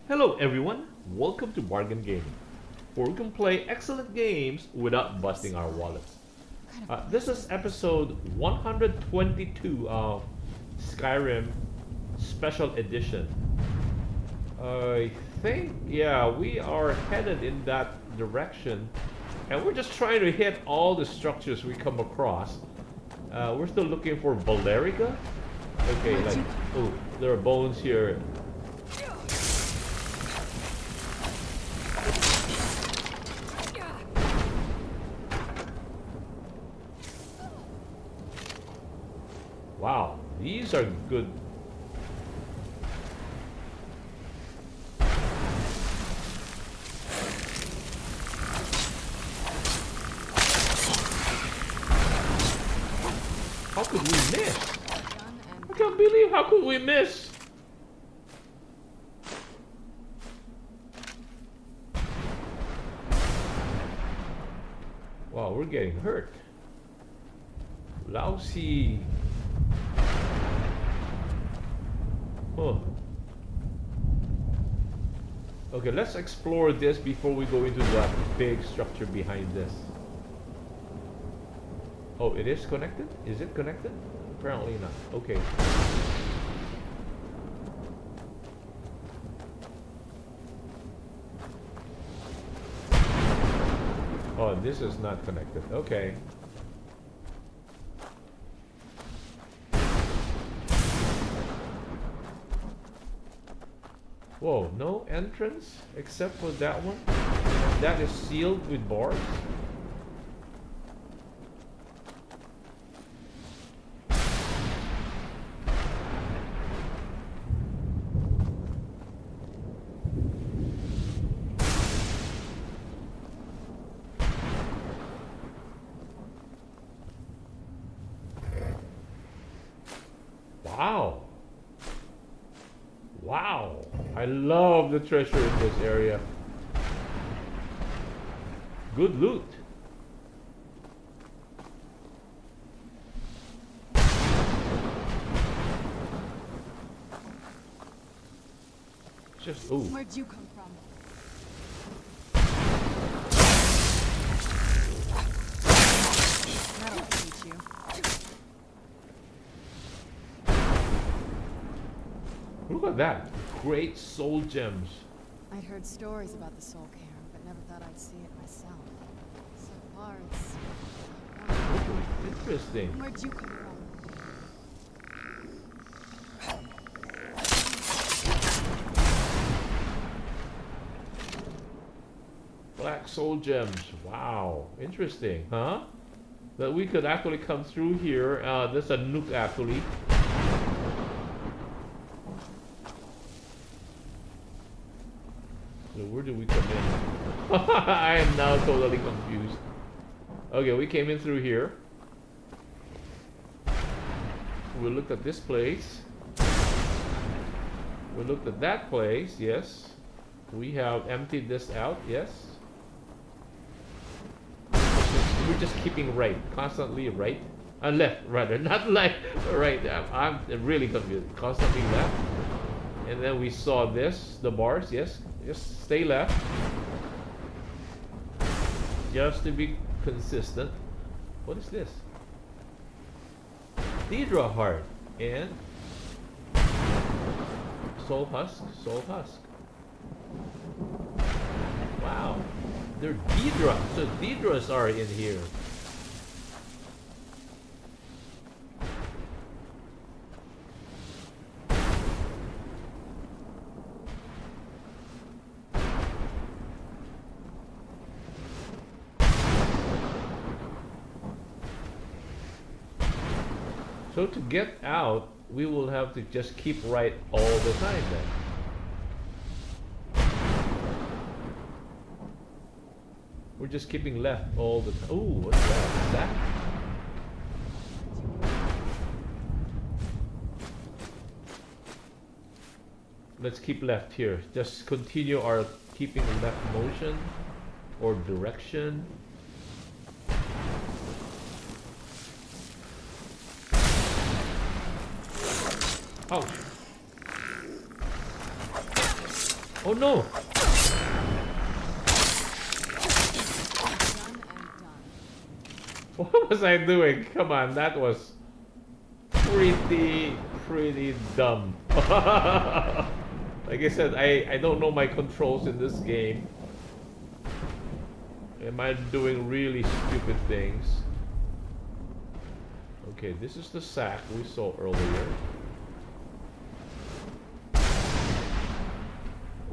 Hello everyone, welcome to Bargain Gaming, where we can play excellent games without busting our wallets. This is episode 122 of Skyrim Special Edition. I think, yeah, we are headed in that direction, and we're just trying to hit all the structures we come across. We're still looking for Valerica. Okay, like, oh, there are bones here. Wow, these are good. How could we miss? I can't believe how could we miss? Wow, we're getting hurt. Lousy. Oh. Okay, let's explore this before we go into that big structure behind this. Oh, it is connected? Is it connected? Apparently not. Okay. Oh, this is not connected. Okay. Whoa, no entrance except for that one? That is sealed with bars? Wow. Wow. I love the treasure in this area. Good loot. Just, ooh. Where'd you come from? That'll teach you. Look at that. Great soul gems. I'd heard stories about the soul Cairn, but never thought I'd see it myself. So far, it's Ooh, interesting. Where'd you come from? Black soul gems. Wow. Interesting, huh? That we could actually come through here. There's a nook actually. So where do we come in? I am now totally confused. Okay, we came in through here. We looked at this place. We looked at that place, yes. We have emptied this out, yes. We're just keeping right, constantly right. Left, rather, not left, right. I'm really confused. Constantly left. And then we saw this, the bars, yes. Just stay left. Just to be consistent. What is this? Deidre heart and soul husk, soul husk. Wow. They're Deidre. So Deidres are in here. So to get out, we will have to just keep right all the time then. We're just keeping left all the time. Ooh, what's that? What's that? Let's keep left here. Just continue our keeping left motion or direction. Ouch. Oh no! Done and done. What was I doing? Come on, that was pretty dumb. Like I said, I don't know my controls in this game. Am I doing really stupid things? Okay, this is the sack we saw earlier.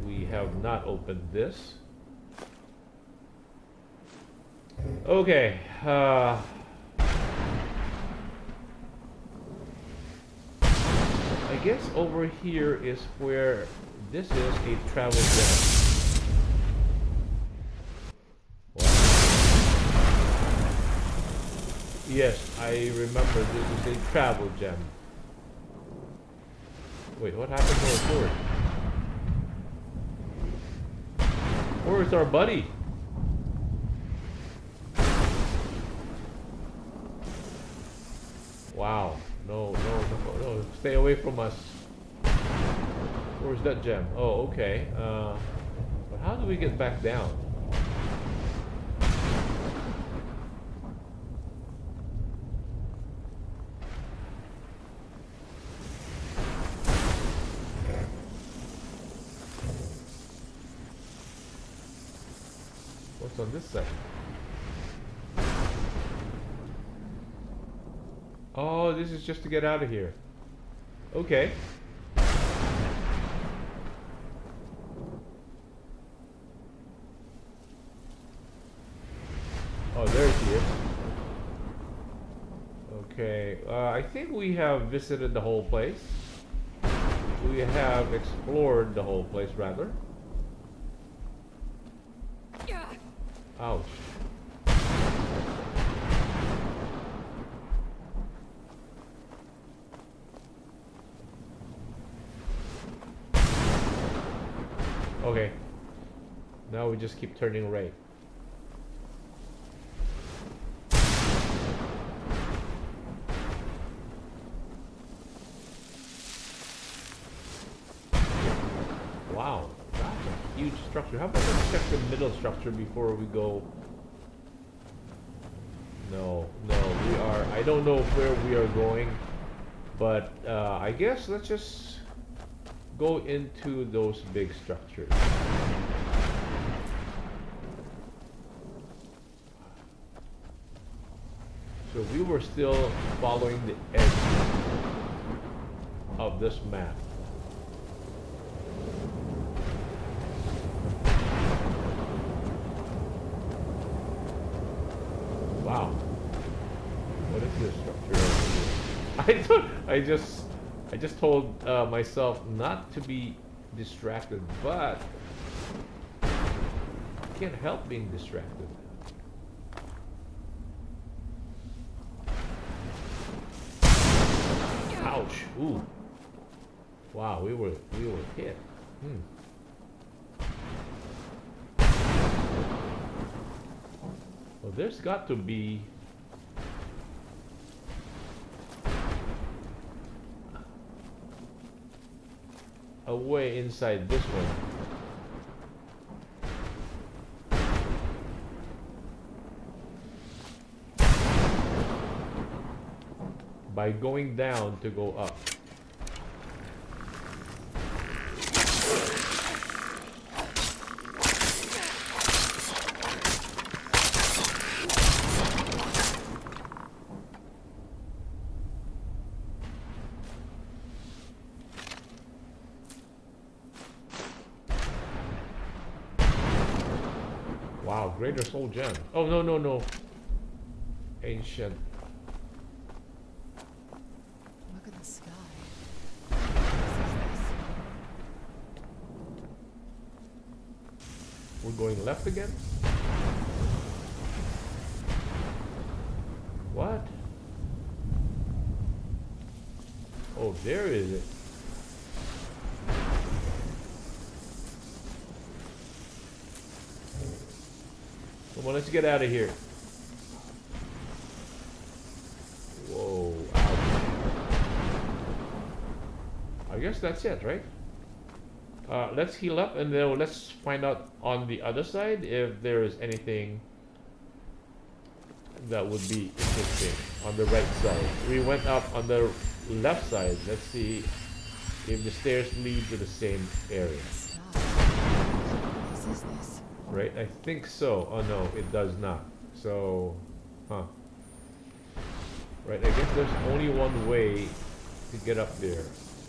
We have not opened this. Okay, I guess over here is where this is a travel gem. Wow. Yes, I remember this is a travel gem. Wait, what happened to our sword? Where's our buddy? Wow. No. Stay away from us. Where's that gem? Oh, okay. But how do we get back down? What's on this side? Oh, this is just to get out of here. Okay. Oh, there she is. Okay, I think we have visited the whole place. We have explored the whole place, rather. Ouch. Okay. Now we just keep turning right. Wow, that's a huge structure. How about let's check the middle structure before we go? No, we are. I don't know where we are going, but I guess let's just go into those big structures. So we were still following the edge of this map. Wow. What is this structure? I just told myself not to be distracted, but I can't help being distracted. Ouch! Ooh! Wow, we were hit. Well, there's got to be a way inside this one. By going down to go up. Wow, greater soul gem. Oh, no. Ancient. Look at the sky. We're going left again? What? Oh, there is it. Come on, let's get out of here. Whoa, ouch. I guess that's it, right? Let's heal up and then let's find out on the other side if there is anything that would be interesting on the right side. We went up on the left side. Let's see if the stairs lead to the same area. What is this? Right? I think so. Oh no, it does not. So, huh. Right, I guess there's only one way to get up there.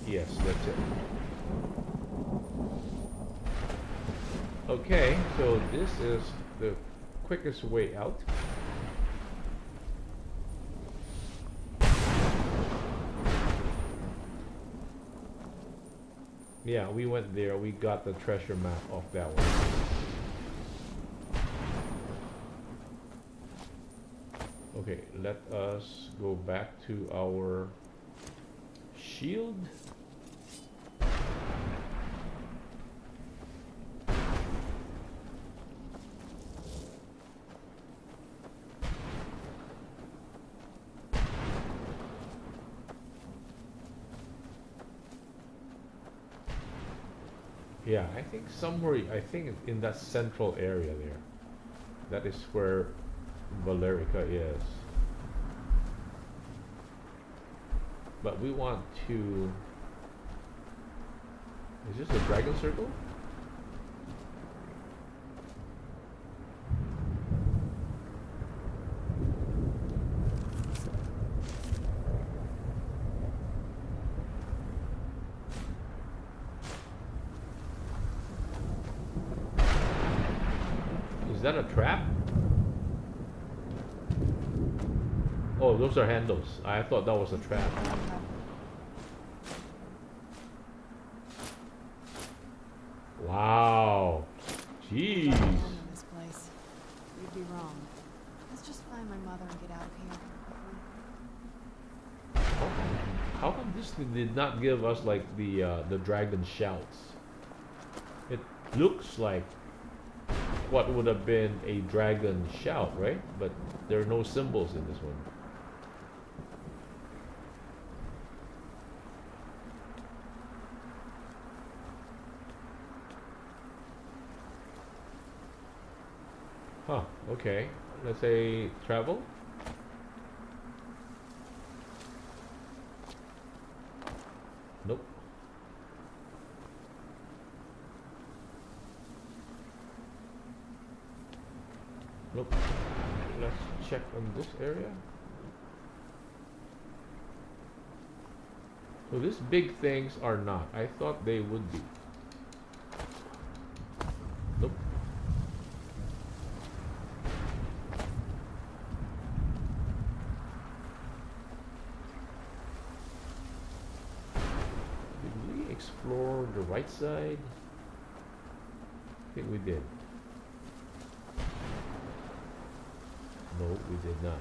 Yes, that's it. Okay, so this is the quickest way out. Yeah, we went there. We got the treasure map off that one. Okay, let us go back to our shield. Yeah, I think somewhere, I think in that central area there. That is where Valerica is. But we want to... Is this a dragon circle? Is that a trap? Oh, those are handles. I thought that was a trap. Wow. Jeez. This place. You'd be wrong. Let's just find my mother and get out of here. How come this did not give us like the dragon shouts? It looks like what would have been a dragon shout, right? But there are no symbols in this one. Huh, okay. Let's say travel. Nope. Nope. Let's check on this area. So these big things are not. I thought they would be. Nope. Did we explore the right side? I think we did. No, we did not.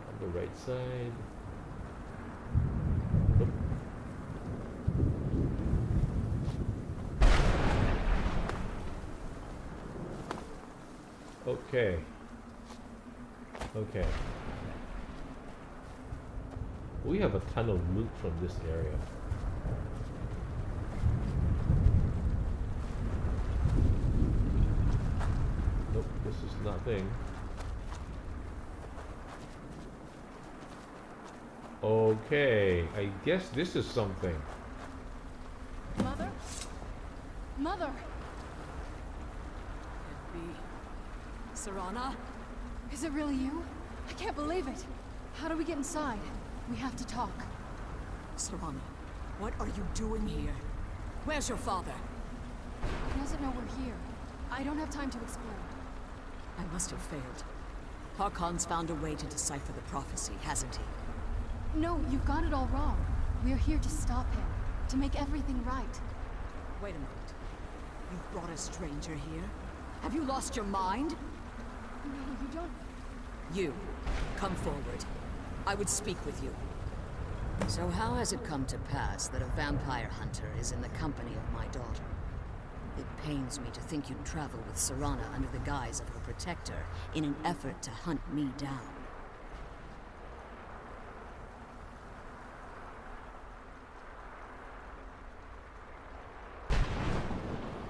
On the right side. Nope. Okay. Okay. We have a ton of loot from this area. Nope, this is nothing. Okay, I guess this is something. Mother? Mother! Serana? Is it really you? I can't believe it. How do we get inside? We have to talk. Serana, what are you doing here? Where's your father? He doesn't know we're here. I don't have time to explain. I must have failed. Harkon's found a way to decipher the prophecy, hasn't he? No, you've got it all wrong. We're here to stop him. To make everything right. Wait a minute. You've brought a stranger here? Have you lost your mind? No, you don't... You, come forward. I would speak with you. So how has it come to pass that a vampire hunter is in the company of my daughter? It pains me to think you'd travel with Serana under the guise of her protector in an effort to hunt me down.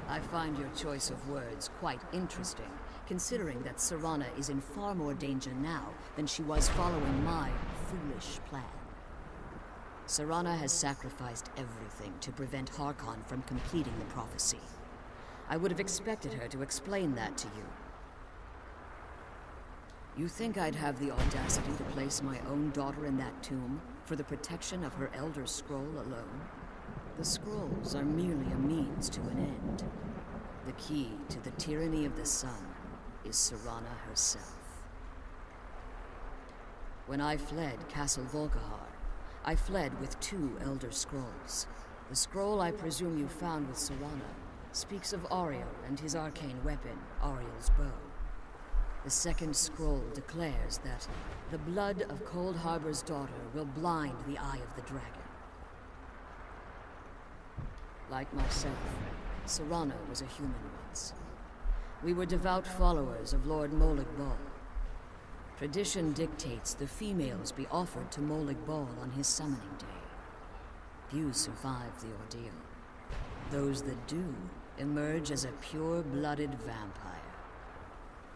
I find your choice of words quite interesting, considering that Serana is in far more danger now than she was following my foolish plan. Serana has sacrificed everything to prevent Harkon from completing the prophecy. I would have expected her to explain that to you. You think I'd have the audacity to place my own daughter in that tomb for the protection of her Elder Scroll alone? The scrolls are merely a means to an end. The key to the tyranny of the sun is Serana herself. When I fled Castle Volkihar, I fled with 2 Elder Scrolls. The scroll I presume you found with Serana speaks of Ariel and his arcane weapon, Ariel's bow. The second scroll declares that the blood of Cold Harbor's daughter will blind the eye of the dragon. Like myself, Serana was a human once. We were devout followers of Lord Molig Bal. Tradition dictates the females be offered to Molig Bal on his summoning day. Few survive the ordeal. Those that do emerge as a pure-blooded vampire.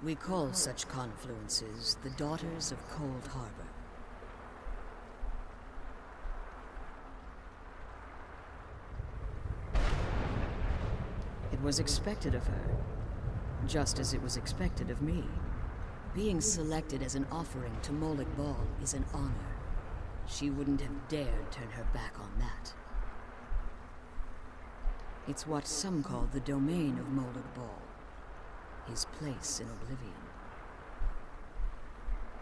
We call such confluences the Daughters of Cold Harbor. It was expected of her, just as it was expected of me. Being selected as an offering to Molig Bal is an honor. She wouldn't have dared turn her back on that. It's what some call the domain of Molig Bal, his place in oblivion.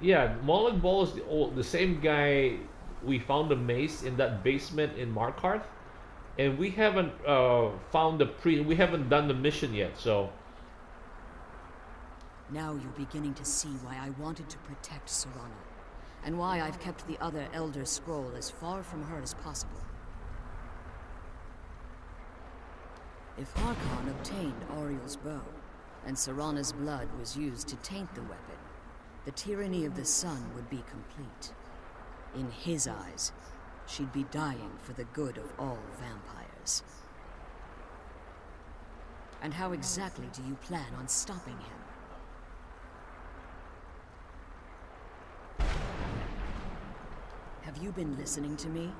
Yeah, Molig Bal is the same guy we found the mace in that basement in Markarth, and we haven't we haven't done the mission yet, so. Now you're beginning to see why I wanted to protect Serana, and why I've kept the other Elder Scroll as far from her as possible. If Harkon obtained Ariel's bow, and Serana's blood was used to taint the weapon, the tyranny of the sun would be complete. In his eyes, she'd be dying for the good of all vampires. And how exactly do you plan on stopping him? Have you been listening to me?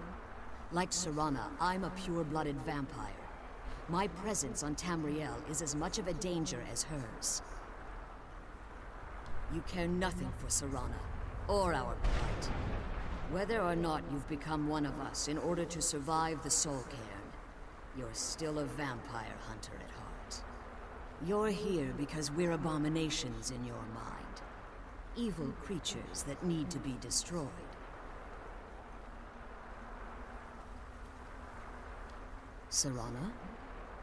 Like Serana, I'm a pure-blooded vampire. My presence on Tamriel is as much of a danger as hers. You care nothing for Serana, or our plight. Whether or not you've become one of us in order to survive the Soul Cairn, you're still a vampire hunter at heart. You're here because we're abominations in your mind. Evil creatures that need to be destroyed. Serana?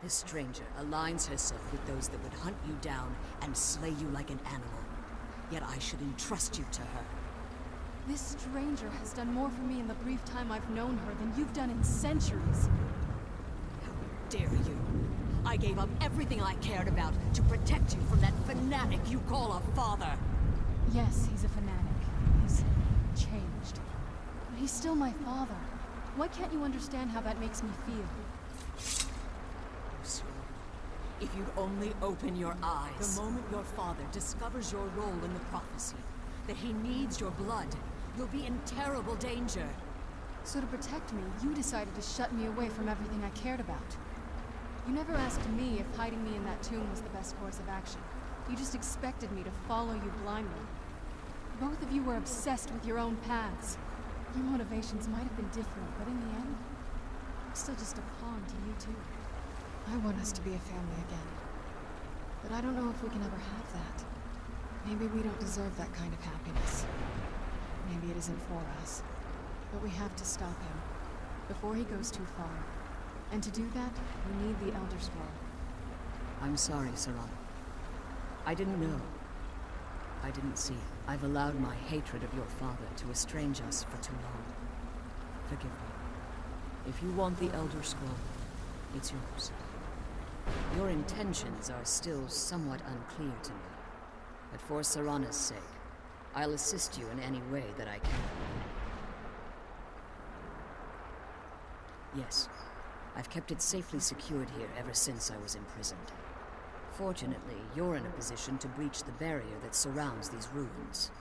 This stranger aligns herself with those that would hunt you down and slay you like an animal. Yet I should entrust you to her. This stranger has done more for me in the brief time I've known her than you've done in centuries. How dare you! I gave up everything I cared about to protect you from that fanatic you call a father! Yes, he's a fanatic. He's changed. But he's still my father. Why can't you understand how that makes me feel? If you'd only open your eyes. The moment your father discovers your role in the prophecy, that he needs your blood, you'll be in terrible danger. So to protect me, you decided to shut me away from everything I cared about. You never asked me if hiding me in that tomb was the best course of action. You just expected me to follow you blindly. Both of you were obsessed with your own paths. Your motivations might have been different, but in the end, I'm still just a pawn to you two. I want us to be a family again. But I don't know if we can ever have that. Maybe we don't deserve that kind of happiness. Maybe it isn't for us. But we have to stop him before he goes too far. And to do that, we need the Elder Scroll. I'm sorry, Serana. I didn't know. I didn't see. I've allowed my hatred of your father to estrange us for too long. Forgive me. If you want the Elder Scroll, it's yours. Your intentions are still somewhat unclear to me. But for Serana's sake, I'll assist you in any way that I can. Yes, I've kept it safely secured here ever since I was imprisoned. Fortunately, you're in a position to breach the barrier that surrounds these ruins.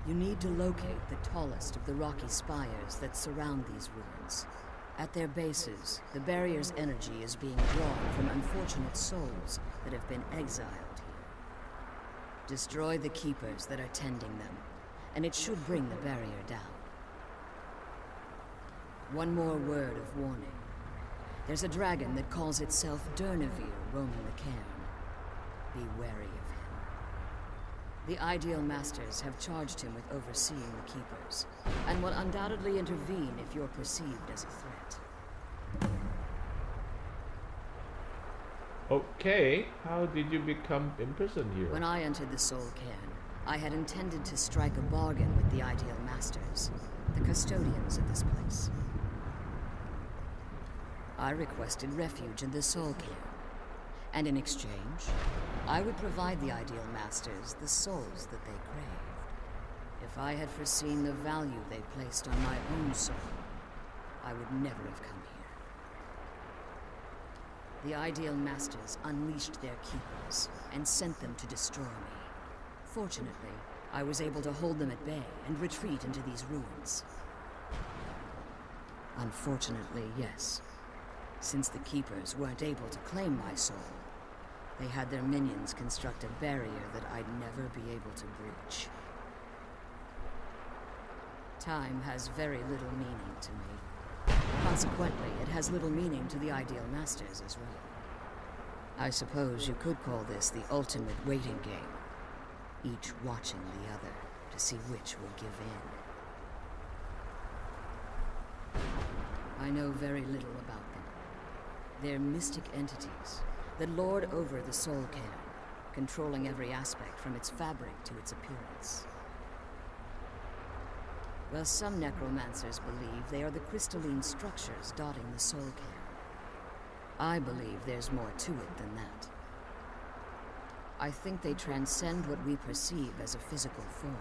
You need to locate the tallest of the rocky spires that surround these ruins. At their bases, the barrier's energy is being drawn from unfortunate souls that have been exiled here. Destroy the keepers that are tending them, and it should bring the barrier down. One more word of warning. There's a dragon that calls itself Durnevere roaming the Cairn. Be wary of him. The Ideal Masters have charged him with overseeing the Keepers, and will undoubtedly intervene if you're perceived as a threat. Okay, how did you become imprisoned here? When I entered the Soul Cairn, I had intended to strike a bargain with the Ideal Masters, the custodians of this place. I requested refuge in the Soul Cairn, and in exchange, I would provide the Ideal Masters the souls that they craved. If I had foreseen the value they placed on my own soul, I would never have come here. The Ideal Masters unleashed their keepers and sent them to destroy me. Fortunately, I was able to hold them at bay and retreat into these ruins. Unfortunately, yes. Since the Keepers weren't able to claim my soul, they had their minions construct a barrier that I'd never be able to breach. Time has very little meaning to me. Consequently, it has little meaning to the Ideal Masters as well. I suppose you could call this the ultimate waiting game, each watching the other to see which will give in. I know very little about them. They're mystic entities that lord over the Soul Cairn, controlling every aspect from its fabric to its appearance. While some necromancers believe they are the crystalline structures dotting the Soul Cairn, I believe there's more to it than that. I think they transcend what we perceive as a physical form.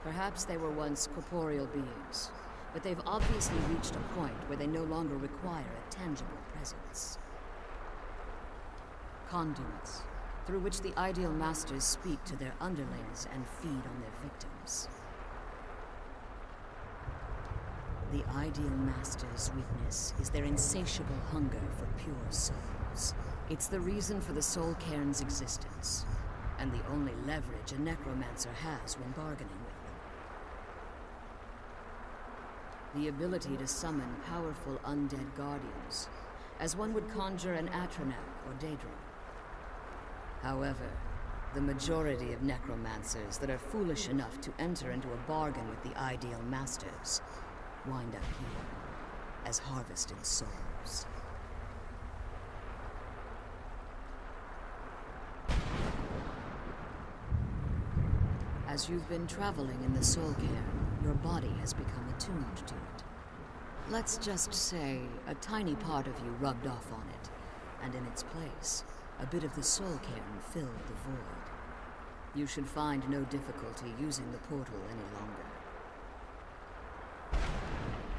Perhaps they were once corporeal beings, but they've obviously reached a point where they no longer require a tangible presence. Conduits, through which the Ideal Masters speak to their underlings and feed on their victims. The Ideal Masters' weakness is their insatiable hunger for pure souls. It's the reason for the Soul Cairn's existence, and the only leverage a necromancer has when bargaining with them. The ability to summon powerful undead guardians, as one would conjure an Atronak or Daedra. However, the majority of necromancers that are foolish enough to enter into a bargain with the Ideal Masters wind up here as harvested souls. As you've been traveling in the Soul Cairn, your body has become attuned to it. Let's just say a tiny part of you rubbed off on it, and in its place, a bit of the Soul Cairn filled the void. You should find no difficulty using the portal any longer.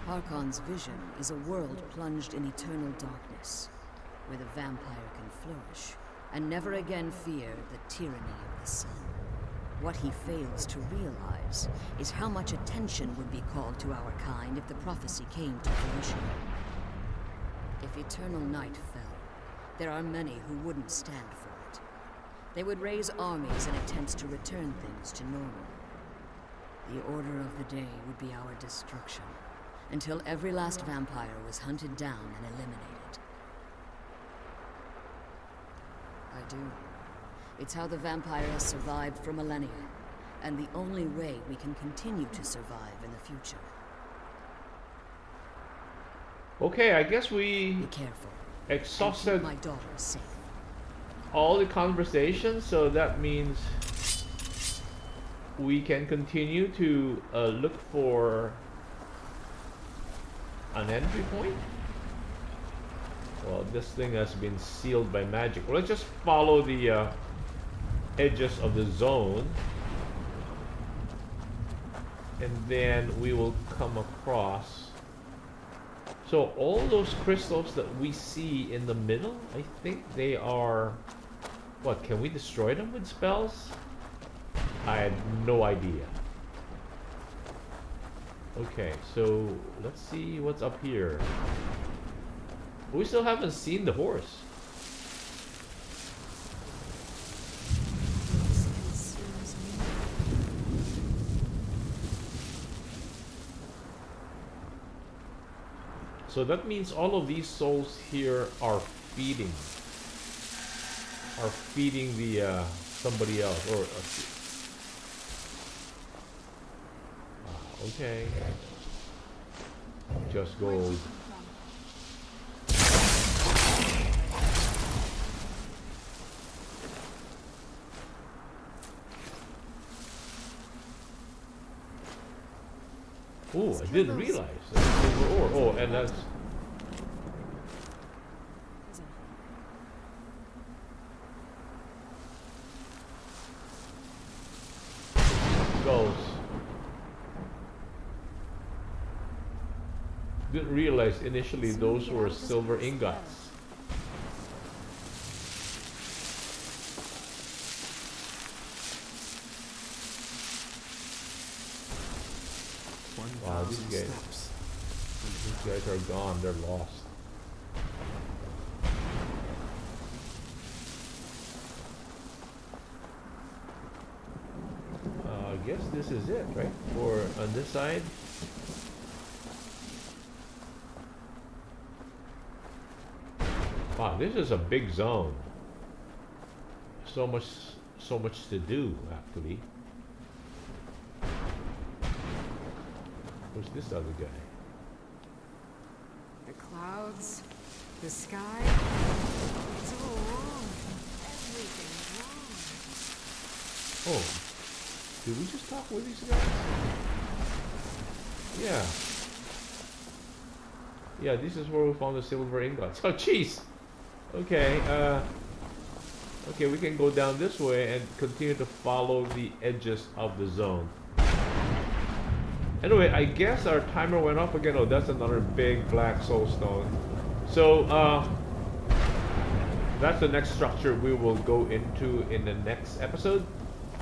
Harkon's vision is a world plunged in eternal darkness, where the vampire can flourish, and never again fear the tyranny of the sun. What he fails to realize is how much attention would be called to our kind if the prophecy came to fruition. If eternal night fell, there are many who wouldn't stand for it. They would raise armies in attempts to return things to normal. The order of the day would be our destruction, until every last vampire was hunted down and eliminated. I do. It's how the vampire has survived for millennia, and the only way we can continue to survive in the future. Okay, I guess we Be careful. exhausted And keep my daughter safe. all the conversations, so that means we can continue to look for an entry point. Well, this thing has been sealed by magic. Well, let's just follow the edges of the zone. And then we will come across. So all those crystals that we see in the middle, I think they are... What, can we destroy them with spells? I had no idea. Okay, so let's see what's up here. We still haven't seen the horse. So that means all of these souls here are feeding the somebody else or okay. Just gold. Oh, I didn't realize that's silver ore. Oh, and that's skulls. Didn't realize initially those were silver ingots. Wow, these guys are gone. They're lost. I guess this is it, right? Or on this side. Wow, this is a big zone. So much to do, actually. Who's this other guy? The clouds, the sky, it's all wrong. Everything's wrong. Oh, did we just talk with these guys? Yeah. Yeah, this is where we found the silver ingots. Oh, jeez. Okay, okay, we can go down this way and continue to follow the edges of the zone. Anyway, I guess our timer went off again. Oh, that's another big black soulstone. So, that's the next structure we will go into in the next episode.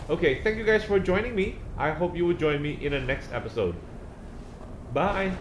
Okay, thank you guys for joining me. I hope you will join me in the next episode. Bye!